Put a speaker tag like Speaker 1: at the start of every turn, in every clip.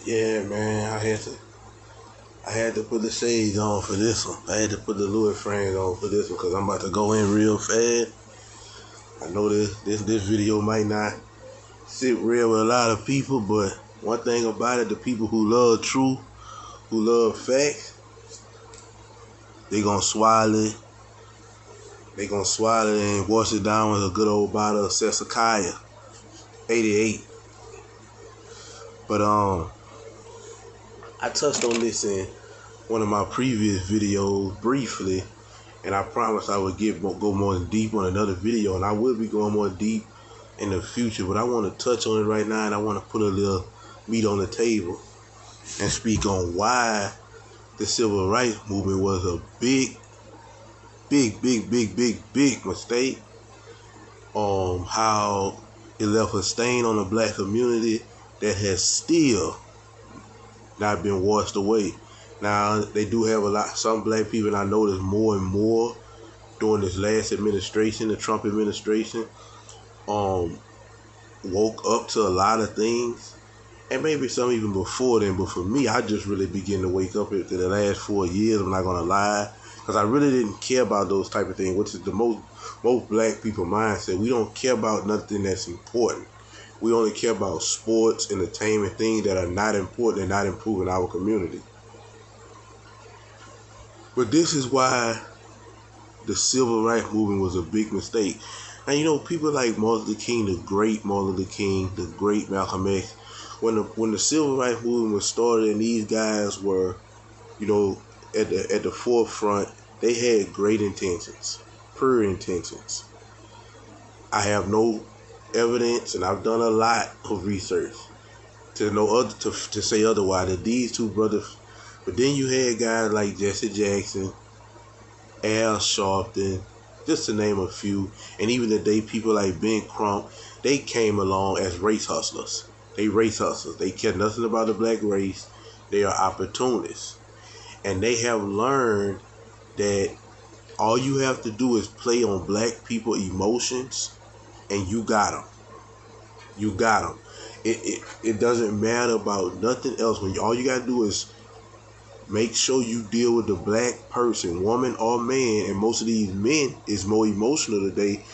Speaker 1: Yeah, man, I had to put the shades on for this one. I had to put the Louis frames on for this one because I'm about to go in real fast. I know this video might not sit real with a lot of people, but one thing about it, the people who love truth, who love facts, they gonna swallow it. They gonna swallow it and wash it down with a good old bottle of Sesakaya 88. But I touched on this in one of my previous videos briefly, and I promised I would go more deep on another video, and I will be going more deep in the future. But I want to touch on it right now, and I want to put a little meat on the table and speak on why the civil rights movement was a big mistake. How it left a stain on the black community that has still not been washed away. Now, they do have some black people, and I noticed more and more during this last administration, the Trump administration, woke up to a lot of things, and maybe some even before then. But for me, I just really began to wake up after the last 4 years. I'm not gonna lie, because I really didn't care about those type of things, which is the most black people mindset. We don't care about nothing that's important. We only care about sports, entertainment, things that are not important and not improving our community. But this is why the civil rights movement was a big mistake. Now, people like Martin Luther King, the great Martin Luther King, the great Malcolm X, when the civil rights movement was started and these guys were, at the forefront, they had great intentions, pure intentions. I have no evidence, and I've done a lot of research to say otherwise, that these two brothers. But then you had guys like Jesse Jackson, Al Sharpton, just to name a few, and even today people like Ben Crump, they came along as race hustlers. They race hustlers. They care nothing about the black race. They are opportunists, and they have learned that all you have to do is play on black people emotions, and you got them. You got them. It doesn't matter about nothing else. When all you gotta do is make sure you deal with the black person, woman or man, and most of these men is more emotional today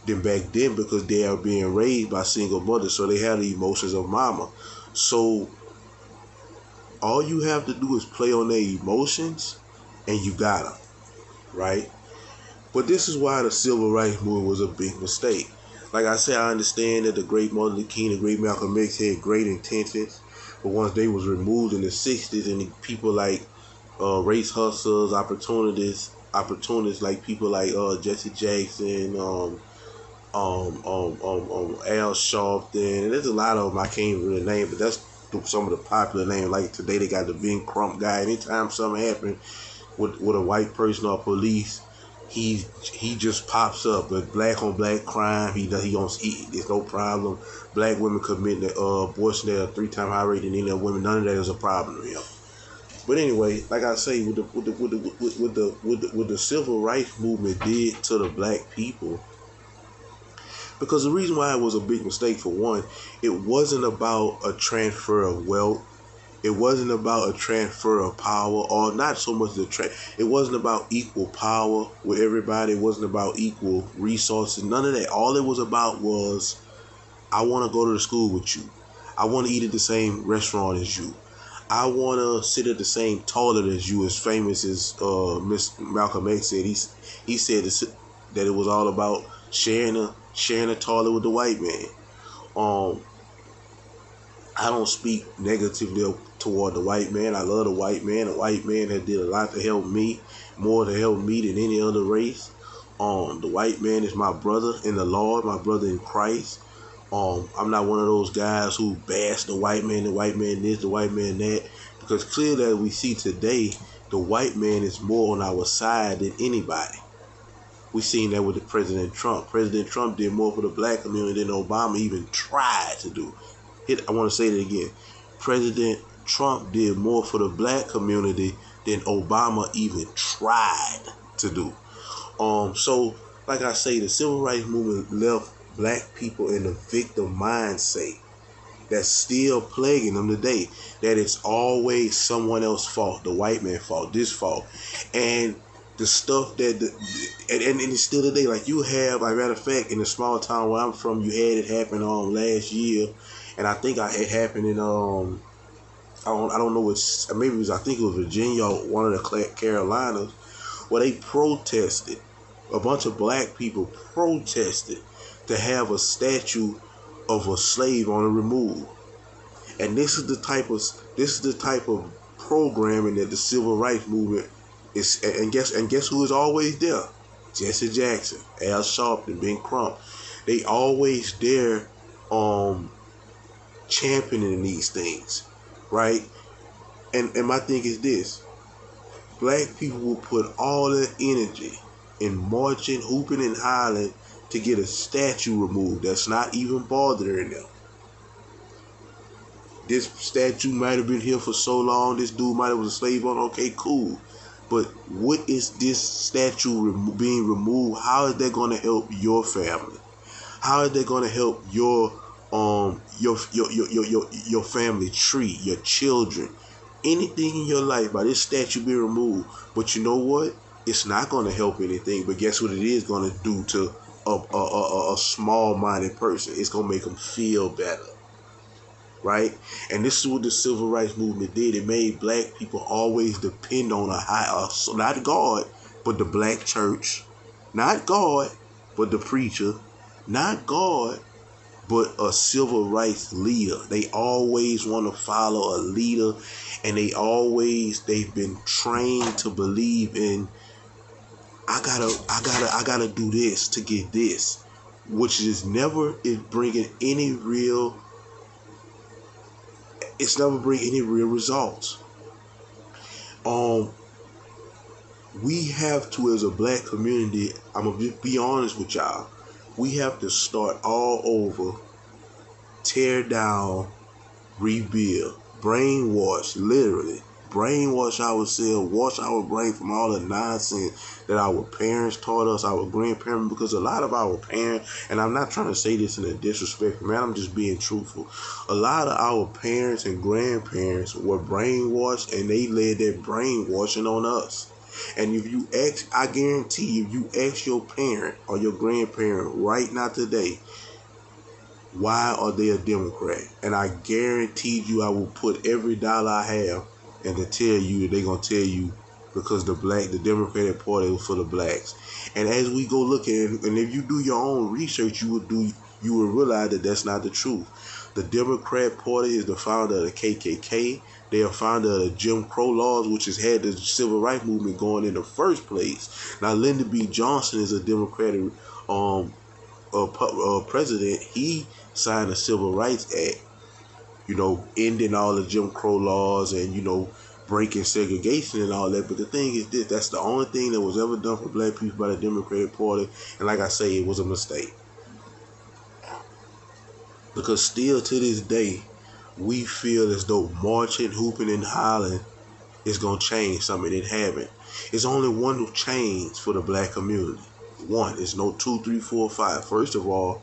Speaker 1: than back then because they are being raised by single mothers, so they have the emotions of mama. So all you have to do is play on their emotions, and you got them, right? But this is why the civil rights movement was a big mistake. Like I said, I understand that the great Martin Luther King, the great Malcolm X had great intentions, but once they was removed in the 60s, and the people like race hustlers, opportunists like people like Jesse Jackson, Al Sharpton, and there's a lot of them I can't really name, but that's some of the popular names. Like today they got the Ben Crump guy. Anytime something happens with a white person or police, he just pops up. But black on black crime, there's no problem. Black women committing abortion at a 3-time higher rate than any other women. None of that is a problem to him. But anyway, like I say, with the civil rights movement did to the black people, because the reason why it was a big mistake, for one, it wasn't about a transfer of wealth. It wasn't about a transfer of power, or not so much it wasn't about equal power with everybody. It wasn't about equal resources. None of that. All it was about was, I want to go to the school with you. I want to eat at the same restaurant as you. I want to sit at the same toilet as you, as famous as Miss Malcolm X said. He said that it was all about sharing a toilet with the white man. I don't speak negatively toward the white man. I love the white man. The white man that did a lot to help me, more to help me than any other race. The white man is my brother in the Lord, my brother in Christ. I'm not one of those guys who bash the white man this, the white man that, because clearly, as we see today, the white man is more on our side than anybody. We seen that with the President Trump. President Trump did more for the black community than Obama even tried to do. I want to say that again. President Trump did more for the black community than Obama even tried to do. So, like I say, the civil rights movement left black people in a victim mindset. that's still plaguing them today. That it's always someone else's fault, the white man's fault, this fault, and the stuff that and it's still today. Like you have, like matter of fact, in the small town where I'm from, you had it happen last year, and I think it happened in I don't know which, maybe it was, I think it was Virginia or one of the Carolinas, where they protested. A bunch of black people protested to have a statue of a slave on a remove. And this is the type of programming that the civil rights movement is. And guess who is always there? Jesse Jackson, Al Sharpton, Ben Crump. They always there championing these things, right? And my thing is this: black people will put all their energy in marching, hooping, and hollering to get a statue removed that's not even bothering them. This statue might have been here for so long. This dude might have been a slave on. Okay, cool. But what is this statue being removed? How is that going to help your family? How is that going to help your family tree, your children, anything in your life by this statue being removed? But you know what? It's not going to help anything. But guess what it is going to do to a small-minded person? It's going to make them feel better. Right? And this is what the civil rights movement did. It made black people always depend on not God, but the black church. Not God, but the preacher. Not God, but a civil rights leader. They always want to follow a leader, and they've been trained to believe in, I gotta do this to get this, which is never bringing any real. It's never bring any real results. We have to, as a black community, I'm gonna be honest with y'all, we have to start all over, tear down, rebuild, brainwash, literally. Brainwash ourselves, wash our brain from all the nonsense that our parents taught us, our grandparents, because a lot of our parents, and I'm not trying to say this in a disrespectful manner, I'm just being truthful. A lot of our parents and grandparents were brainwashed, and they led that brainwashing on us. And if you ask, I guarantee you, if you ask your parent or your grandparent right now today, why are they a Democrat? And I guarantee you, I will put every dollar I have and to tell you, they're going to tell you because the Democratic Party was for the blacks. And as we go look at it, and if you do your own research, you will realize that that's not the truth. The Democrat Party is the founder of the KKK. They are founder of the Jim Crow laws, which has had the civil rights movement going in the first place. Now, Lyndon B. Johnson is a Democratic president. He signed the Civil Rights Act, ending all the Jim Crow laws and, breaking segregation and all that. But the thing is this, that's the only thing that was ever done for black people by the Democratic Party. And like I say, it was a mistake. Because still to this day, we feel as though marching, hooping, and hollering is going to change something. It haven't. It's only one change for the black community. One. It's no 2, 3, 4, 5. First of all,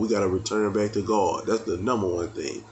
Speaker 1: we got to return back to God. That's the number one thing.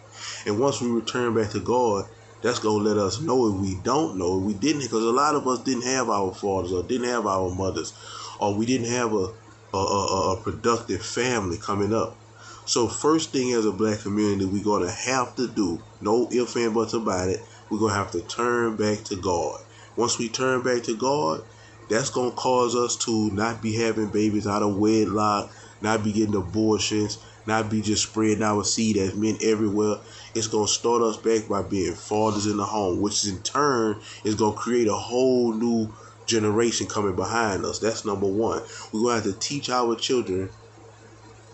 Speaker 1: And once we return back to God, that's going to let us know if we don't know, if we didn't, because a lot of us didn't have our fathers or didn't have our mothers, or we didn't have a productive family coming up. So first thing as a black community, we're going to have to do, no ifs and buts about it, we're going to have to turn back to God. Once we turn back to God, that's going to cause us to not be having babies out of wedlock, not be getting abortions, not be just spreading our seed as men everywhere. It's going to start us back by being fathers in the home, which in turn is going to create a whole new generation coming behind us. That's number one. We're going to have to teach our children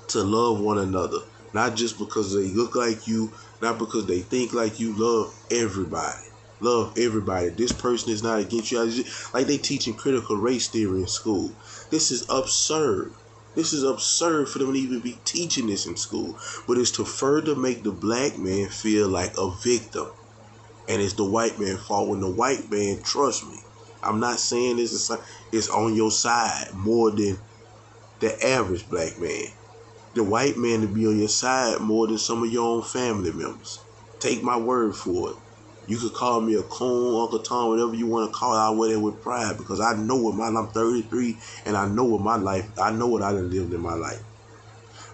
Speaker 1: to love one another, not just because they look like you, not because they think like you. Love everybody. Love everybody. This person is not against you. Like they teaching critical race theory in school. This is absurd. This is absurd for them to even be teaching this in school. But it's to further make the black man feel like a victim. And it's the white man's fault when the white man, trust me, I'm not saying this is on your side more than the average black man. the white man to be on your side more than some of your own family members. Take my word for it. You could call me a coon, Uncle Tom, whatever you want to call it. I wear that with pride because I know what I'm 33 and I know what my life, I know what I done lived in my life.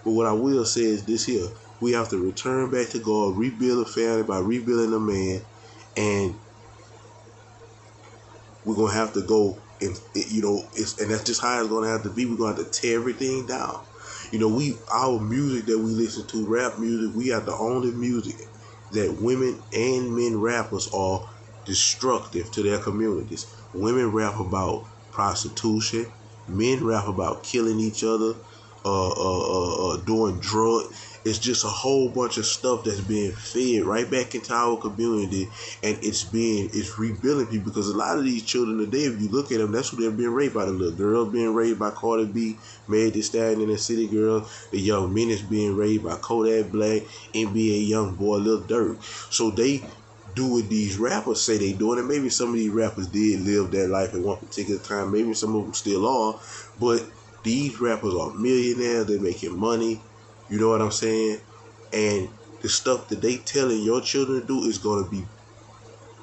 Speaker 1: But what I will say is this here. We have to return back to God, rebuild a family by rebuilding a man, and we're gonna have to go and and that's just how it's gonna have to be. We're gonna have to tear everything down. Our music that we listen to, rap music, we have the only music that women and men rappers are destructive to their communities. Women rap about prostitution, men rap about killing each other, doing drugs. It's just a whole bunch of stuff that's being fed right back into our community, and it's rebuilding people because a lot of these children today, if you look at them, that's who they're being raised by. The little girl being raised by Cardi B, Meg Thee Stallion and the City Girl. The young men is being raised by Kodak Black, NBA Young Boy, Lil Durk. So they do what these rappers say they doing, and maybe some of these rappers did live that life at one particular time. Maybe some of them still are, but these rappers are millionaires. They're making money. You know what I'm saying? And the stuff that they telling your children to do is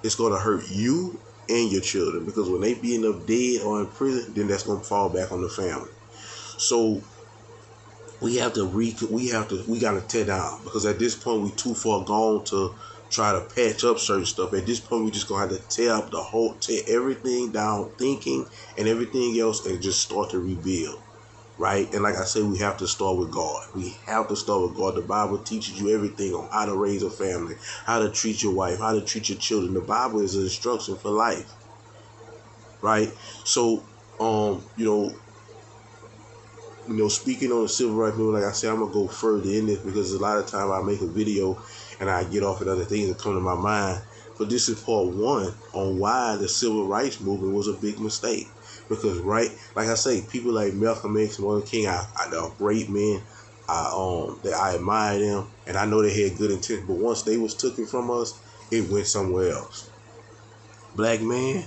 Speaker 1: it's gonna hurt you and your children, because when they be up dead or in prison, then that's gonna fall back on the family. So we gotta tear down, because at this point we too far gone to try to patch up certain stuff. At this point we just gonna have to tear everything down, thinking and everything else, and just start to rebuild. Right? And like I said, we have to start with God. We have to start with God. The Bible teaches you everything on how to raise a family, how to treat your wife, how to treat your children. The Bible is an instruction for life. Right? So, speaking on the civil rights movement, like I said, I'm gonna go further in this because a lot of time I make a video and I get off at other things that come to my mind. But this is part one on why the civil rights movement was a big mistake. Because, right, like I say, people like Malcolm X and Martin King, they're great men. I admire them, and I know they had good intent. But once they was taken from us, it went somewhere else. Black man,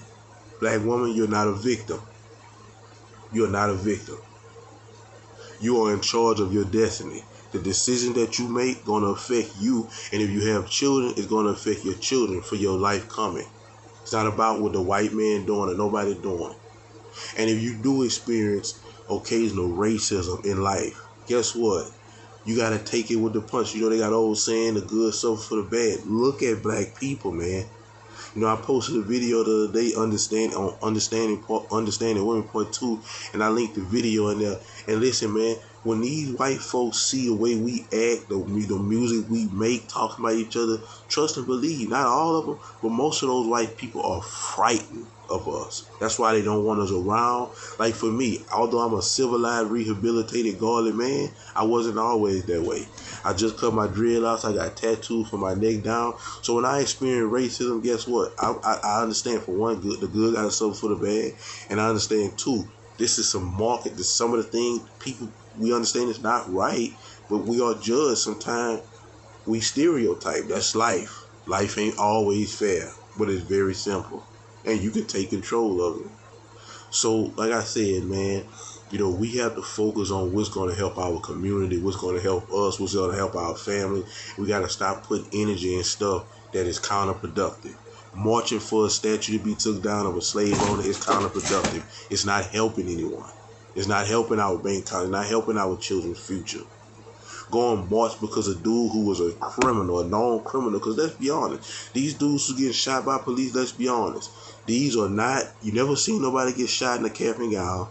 Speaker 1: black woman, you're not a victim. You're not a victim. You are in charge of your destiny. The decision that you make gonna affect you, and if you have children, it's gonna affect your children for your life coming. It's not about what the white man doing or nobody doing. And if you do experience occasional racism in life, guess what? You got to take it with the punch. They got old saying, the good suffer for the bad. Look at black people, man. I posted a video the other day, understanding women part 2, and I linked the video in there. And listen, man, when these white folks see the way we act, the music we make, talking about each other, trust and believe, not all of them, but most of those white people are frightened of us. That's why they don't want us around. Like for me, although I'm a civilized, rehabilitated, godly man, I wasn't always that way. I just cut my dreadlocks. I got tattoos from my neck down. So when I experience racism, guess what? I understand, for one, the good got to suffer for the bad, and I understand too, this is some market. This some of the things people we understand is not right, but we are judged. Sometimes we stereotype. That's life. Life ain't always fair, but it's very simple, and you can take control of it. So, like I said, man, we have to focus on what's going to help our community, what's going to help us, what's going to help our family. We got to stop putting energy in stuff that is counterproductive. Marching for a statue to be took down of a slave owner is counterproductive. It's not helping anyone. It's not helping our bank account. It's not helping our children's future. Going march because a dude who was a criminal, a known criminal, because let's be honest, these dudes who get shot by police, let's be honest, these are not, you never seen nobody get shot in a cap and gown.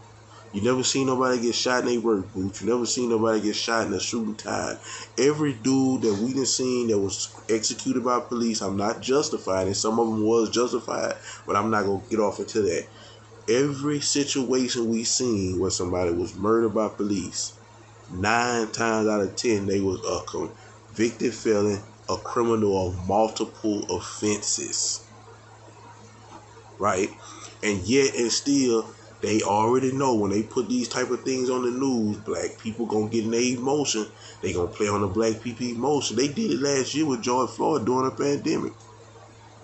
Speaker 1: You never seen nobody get shot in a work boots. You never seen nobody get shot in a suit and tie. Every dude that we done seen that was executed by police, I'm not justified, and some of them was justified, but I'm not going to get off into that. Every situation we seen where somebody was murdered by police, 9 times out of 10, they was a convicted felon, a criminal of multiple offenses. Right? And yet and still, they already know when they put these type of things on the news, black people gonna get in their emotion. They gonna play on the black people emotion. They did it last year with George Floyd during a pandemic.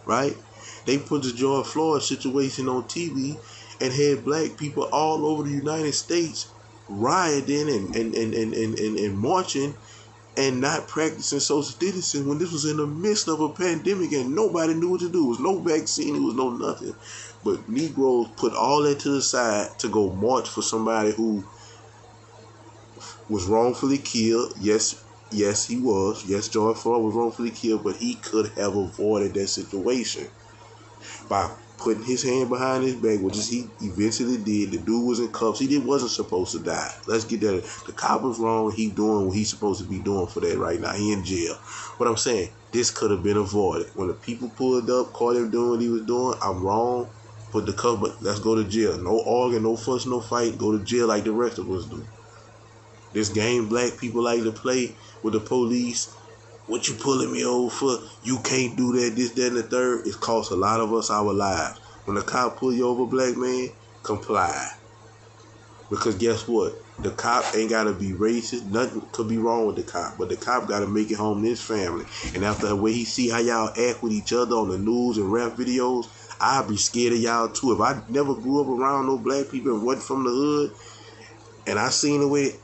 Speaker 1: Right? They put the George Floyd situation on TV and had black people all over the United States rioting and marching and not practicing social distancing when this was in the midst of a pandemic and nobody knew what to do. There was no vaccine, there was no nothing. But Negroes put all that to the side to go march for somebody who was wrongfully killed. Yes, he was. Yes, George Floyd was wrongfully killed, but he could have avoided that situation by putting his hand behind his back, which is he eventually did. The dude was in cuffs. Wasn't supposed to die. Let's get that. The cop was wrong. He doing what he's supposed to be doing for that right now. He in jail. What I'm saying, this could have been avoided. When the people pulled up, caught him doing what he was doing, I'm wrong. Put the cuff, but let's go to jail. No arguing, no fuss, no fight. Go to jail like the rest of us do. This game black people like to play with the police. What you pulling me over for? You can't do that, this, that, and the third. It costs a lot of us our lives. When the cop pull you over, black man, comply. Because guess what? The cop ain't got to be racist. Nothing could be wrong with the cop. But the cop got to make it home to his family. And after the way he see how y'all act with each other on the news and rap videos, I'd be scared of y'all too. If I never grew up around no black people and wasn't from the hood, and I seen the way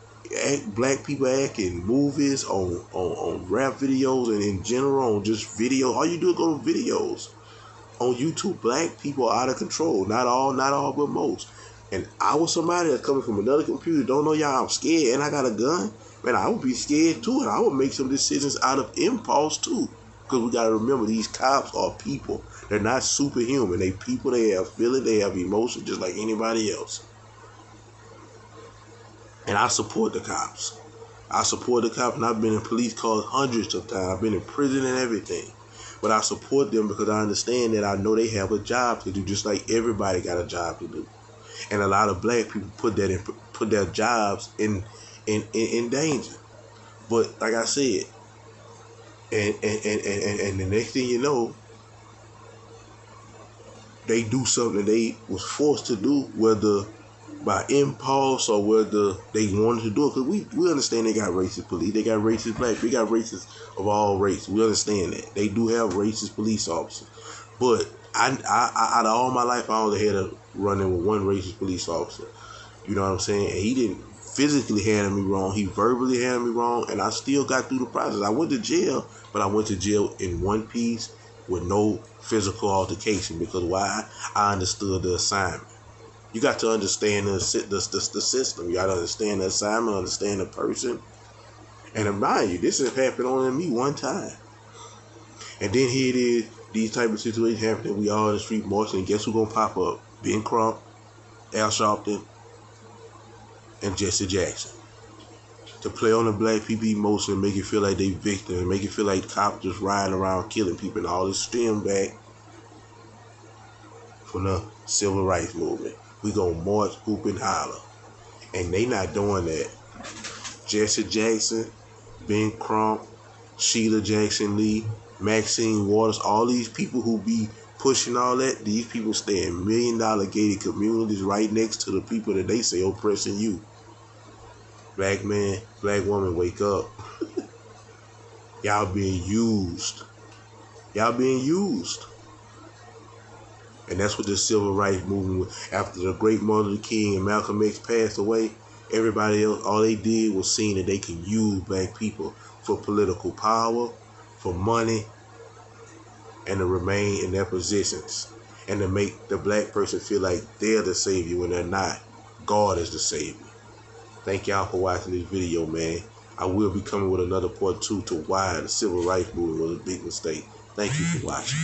Speaker 1: black people act in movies, on rap videos, and in general on just video. All you do is go to videos on YouTube. Black people are out of control. Not all, but most. And I was somebody that's coming from another computer. Don't know y'all. I'm scared, and I got a gun. Man, I would be scared too, and I would make some decisions out of impulse too. Because we gotta remember, these cops are people. They're not superhuman. They people. They have feeling. They have emotion, just like anybody else. And I support the cops. And I've been in police cars hundreds of times. I've been in prison and everything. But I support them because I understand that I know they have a job to do, just like everybody got a job to do. And a lot of black people put their jobs in danger. But like I said, and the next thing you know, they do something they was forced to do, whether by impulse or whether they wanted to do it. Because we understand they got racist police, they got racist black, we got racists of all races. We understand that. They do have racist police officers. But I out of all my life, I only had to run in with one racist police officer. You know what I'm saying? And he didn't physically handle me wrong. He verbally handled me wrong, and I still got through the process. I went to jail, but I went to jail in one piece with no physical altercation. Because why? I understood the assignment. You got to understand the system. You got to understand the assignment, understand the person. And mind you, this has happened only to me one time. And then here it is, these type of situations happening. We all in the street marching, and guess who's going to pop up? Ben Crump, Al Sharpton, and Jesse Jackson. To play on the black people emotion and make it feel like they victims, and make it feel like cops just riding around killing people, and all this stem back from the civil rights movement. We gonna march, hoop, and holler. And they not doing that. Jesse Jackson, Ben Crump, Sheila Jackson Lee, Maxine Waters, all these people who be pushing all that, these people stay in $1 million gated communities right next to the people that they say oppressing you. Black man, black woman, wake up. Y'all being used. And that's what the civil rights movement was. After the great Martin Luther King and Malcolm X passed away, everybody else, all they did was seeing that they can use black people for political power, for money, and to remain in their positions. And to make the black person feel like they're the savior when they're not. God is the savior. Thank y'all for watching this video, man. I will be coming with another part 2 to why the civil rights movement was a big mistake. Thank you for watching.